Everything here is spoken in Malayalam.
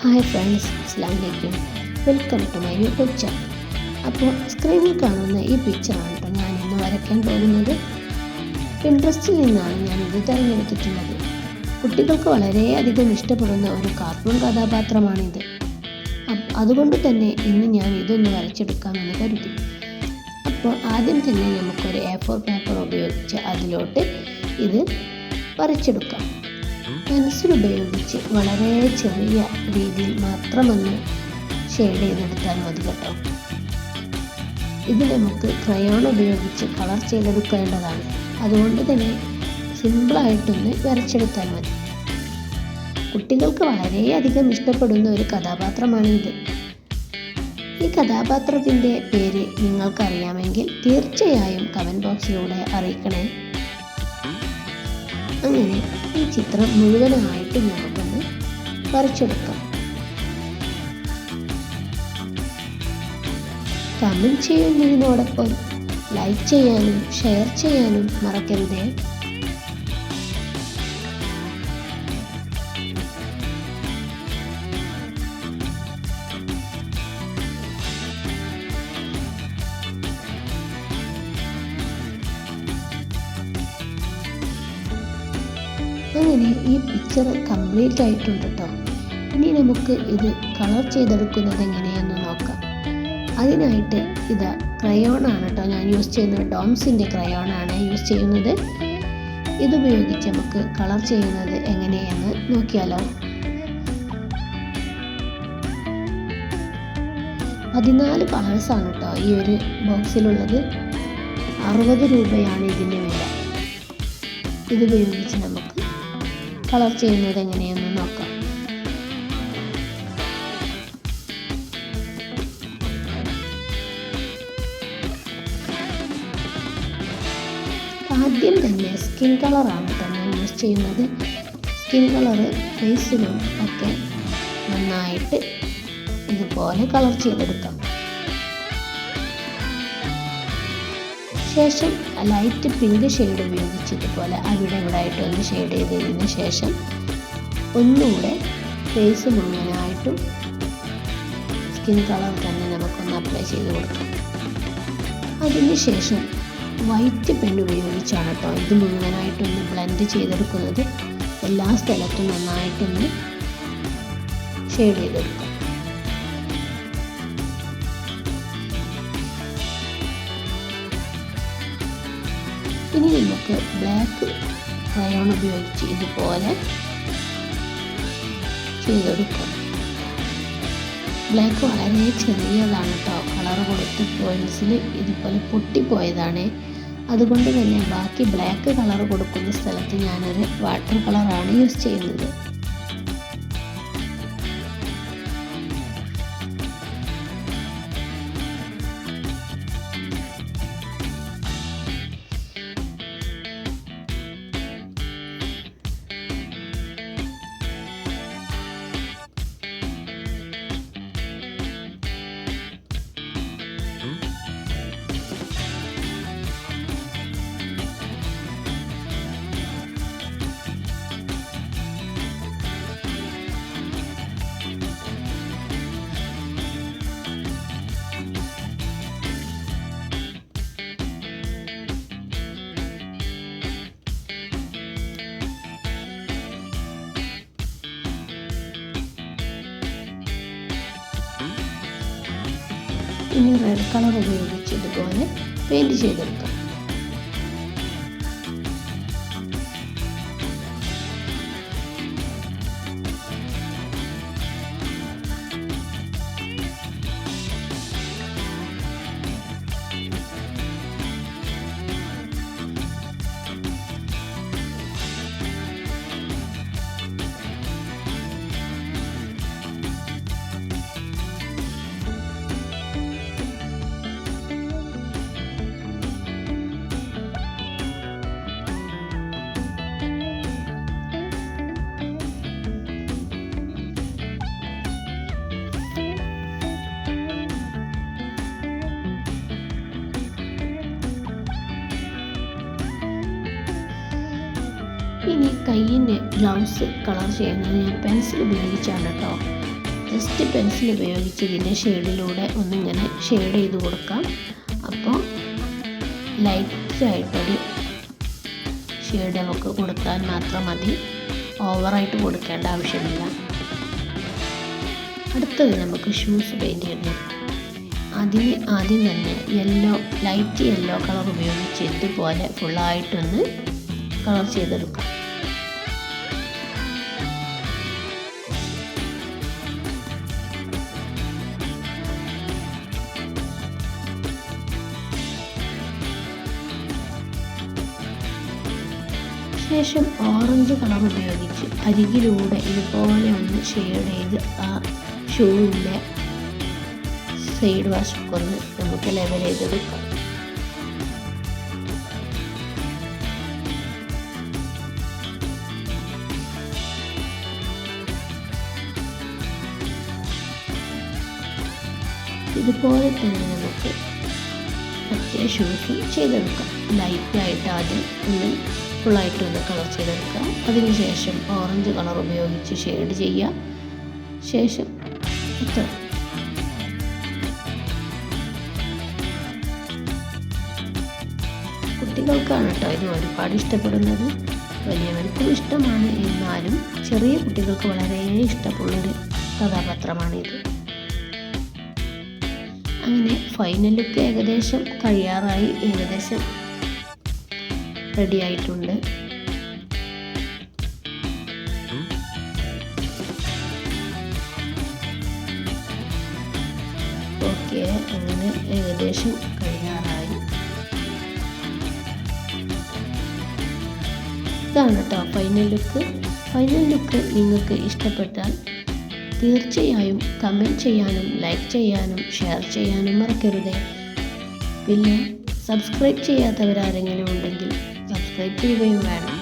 ഹായ് ഫ്രണ്ട്സ്, അസ്സലാമു അലൈക്കും. Welcome to my YouTube channel. അപ്പോൾ സ്ക്രീനിൽ കാണുന്ന ഈ പിക്ചറാണ് കേട്ടോ ഞാൻ ഇന്ന് വരയ്ക്കാൻ പോകുന്നത്. പിൻട്രസ്റ്റിൽ നിന്നാണ് ഞാനിത് തിരഞ്ഞെടുത്തിട്ടുള്ളത്. കുട്ടികൾക്ക് വളരെയധികം ഇഷ്ടപ്പെടുന്ന ഒരു കാർട്ടൂൺ കഥാപാത്രമാണിത്. അതുകൊണ്ട് തന്നെ ഇന്ന് ഞാൻ ഇതൊന്ന് വരച്ചെടുക്കാമെന്ന് കരുതി. അപ്പോൾ ആദ്യം തന്നെ നമുക്കൊരു A4 പേപ്പർ ഉപയോഗിച്ച് അതിലോട്ട് ഇത് വരച്ചെടുക്കാം. പെൻസിൽ ഉപയോഗിച്ച് വളരെ ചെറിയ രീതിയിൽ മാത്രമൊന്ന് ഷെയ്ഡ് ചെയ്തെടുത്താൽ മതി കേട്ടോ. ഇത് നമുക്ക് ക്രയോൺ ഉപയോഗിച്ച് കളർ ചെയ്തെടുക്കേണ്ടതാണ്. അതുകൊണ്ട് തന്നെ സിമ്പിളായിട്ടൊന്ന് വരച്ചെടുത്താൽ മതി. കുട്ടികൾക്ക് വളരെയധികം ഇഷ്ടപ്പെടുന്ന ഒരു കഥാപാത്രമാണിത്. ഈ കഥാപാത്രത്തിൻ്റെ പേര് നിങ്ങൾക്കറിയാമെങ്കിൽ തീർച്ചയായും കമൻറ്റ് ബോക്സിലൂടെ അറിയിക്കണേ. അങ്ങനെ ഈ ചിത്രം മുഴുവനായിട്ട് നമുക്കൊന്ന് വരച്ചെടുക്കാം. കമൻറ്റ് ചെയ്യുന്നതിനോടൊപ്പം ലൈക്ക് ചെയ്യാനും ഷെയർ ചെയ്യാനും മറക്കരുതേ. അങ്ങനെ ഈ പിക്ചർ കംപ്ലീറ്റ് ആയിട്ടുണ്ട് കേട്ടോ. ഇനി നമുക്ക് ഇത് കളർ ചെയ്തെടുക്കുന്നത് എങ്ങനെയെന്ന് നോക്കാം. അതിനായിട്ട് ഇതാ ക്രയോണാണ് കേട്ടോ ഞാൻ യൂസ് ചെയ്യുന്നത്. ഡോംസിൻ്റെ ക്രയോണാണ് യൂസ് ചെയ്യുന്നത്. ഇതുപയോഗിച്ച് നമുക്ക് കളർ ചെയ്യുന്നത് എങ്ങനെയെന്ന് നോക്കിയാലോ. 14 കളേഴ്സാണ് കേട്ടോ ഈ ഒരു ബോക്സിലുള്ളത്. 60 രൂപയാണ് ഇതിൻ്റെ വില. ഇതുപയോഗിച്ച് നമുക്ക് കളർ ചെയ്യുന്നത് എങ്ങനെയെന്ന് നോക്കാം. ആദ്യം തന്നെ സ്കിൻ കളറാണ് തന്നെ യൂസ് ചെയ്യുന്നത്. സ്കിൻ കളറ് ഫേസിലും ഒക്കെ നന്നായിട്ട് ഇതുപോലെ കളർ ചെയ്തെടുക്കാം. ശേഷം ലൈറ്റ് പിങ്ക് ഷെയ്ഡ് ഉപയോഗിച്ച് ഇതുപോലെ അവിടെ ഇവിടെ ആയിട്ട് ഒന്ന് ഷെയ്ഡ് ചെയ്തതിന് ശേഷം ഒന്നുകൂടെ ഫേസ് മുഴുവനായിട്ടും സ്കിൻ കളർ തന്നെ നമുക്കൊന്ന് അപ്ലൈ ചെയ്ത് കൊടുക്കാം. അതിന് ശേഷം വൈറ്റ് പെൻ ഉപയോഗിച്ചാണ് കേട്ടോ ഇത് മുഴുവനായിട്ടൊന്ന് ബ്ലെൻഡ് ചെയ്തെടുക്കുന്നത്. എല്ലാ സ്ഥലത്തും നന്നായിട്ടൊന്ന് ഷെയ്ഡ് ചെയ്തെടുക്കാം. ഇനി നമുക്ക് ബ്ലാക്ക് ക്രയോൺ ഉപയോഗിച്ച് ഇതുപോലെ ചെയ്തെടുക്കാം. ബ്ലാക്ക് വളരെ ചെറിയതാണ് കേട്ടോ. കളർ കൊടുത്ത് പോയിൻസിൽ ഇതുപോലെ പൊട്ടിപ്പോയതാണ്. അതുകൊണ്ട് തന്നെ ബാക്കി ബ്ലാക്ക് കളർ കൊടുക്കുന്ന സ്ഥലത്ത് ഞാനൊരു വാട്ടർ കളറാണ് യൂസ് ചെയ്യുന്നത്. ഇനി റെഡ് കളർ ഉപയോഗിച്ച് ഇതുപോലെ പെയിൻറ് ചെയ്തെടുക്കാം. ഇനി കയ്യിൻ്റെ ഗ്ലൗസ് കളർ ചെയ്യുന്നത് ഞാൻ പെൻസിൽ ഉപയോഗിച്ചാണ് കേട്ടോ. ജസ്റ്റ് പെൻസിൽ ഉപയോഗിച്ച് ഇതിൻ്റെ ഷെയ്ഡിലൂടെ ഒന്നിങ്ങനെ ഷെയ്ഡ് ചെയ്ത് കൊടുക്കാം. അപ്പോൾ ലൈറ്റായിട്ടൊരു ഷെയ്ഡ് നമുക്ക് കൊടുത്താൽ മാത്രം മതി, ഓവറായിട്ട് കൊടുക്കേണ്ട ആവശ്യമില്ല. അടുത്തത് നമുക്ക് ഷൂസ് പെയിൻറ് ചെയ്യണം. അതിന് ആദ്യം തന്നെ ലൈറ്റ് യെല്ലോ കളർ ഉപയോഗിച്ച് ഇതുപോലെ ഫുള്ളായിട്ടൊന്ന് കളർ ചെയ്തെടുക്കാം. ശേഷം ഓറഞ്ച് കളർ ഉപയോഗിച്ച് അരികിലൂടെ ഇതുപോലെ ഒന്ന് ഷെയ്ഡ് ചെയ്ത് ആ ഷൂവിൻ്റെ സൈഡ് വശമൊക്കെ ഒന്ന് നമുക്ക് ലെവൽ ചെയ്തെടുക്കാം. ഇതുപോലെ തന്നെ നമുക്ക് മറ്റേ ഷൂസും ചെയ്തെടുക്കാം. ലൈറ്റായിട്ട് ആദ്യം ഒന്ന് ഫുള്ളായിട്ട് ഒന്ന് കളർ ചെയ്തെടുക്കാം. അതിനുശേഷം ഓറഞ്ച് കളർ ഉപയോഗിച്ച് ഷെയ്ഡ് ചെയ്യാം. ശേഷം കുട്ടികൾക്കാണ് കേട്ടോ ഇത് ഒരുപാട് ഇഷ്ടപ്പെടുന്നത്. വലിയവർക്കും ഇഷ്ടമാണ്, എന്നാലും ചെറിയ കുട്ടികൾക്ക് വളരെ ഇഷ്ടമുള്ളൊരു കഥാപാത്രമാണിത്. അങ്ങനെ ഫൈനൽ ലുക്ക് ഏകദേശം കഴിയാറായി, ഏകദേശം റെഡി ആയിട്ടുണ്ട്. ഓക്കെ, അങ്ങനെ ഏകദേശം കഴിയാറായി. ഇതാണ് കേട്ടോ ഫൈനൽ ലുക്ക്. ഫൈനൽ ലുക്ക് നിങ്ങൾക്ക് ഇഷ്ടപ്പെട്ടാൽ തീർച്ചയായും കമൻറ്റ് ചെയ്യാനും ലൈക്ക് ചെയ്യാനും ഷെയർ ചെയ്യാനും മറക്കരുത്. പിന്നെ സബ്സ്ക്രൈബ് ചെയ്യാത്തവരാരെങ്കിലും ഉണ്ടെങ്കിൽ സബ്സ്ക്രൈബ് ചെയ്യുകയും വേണം.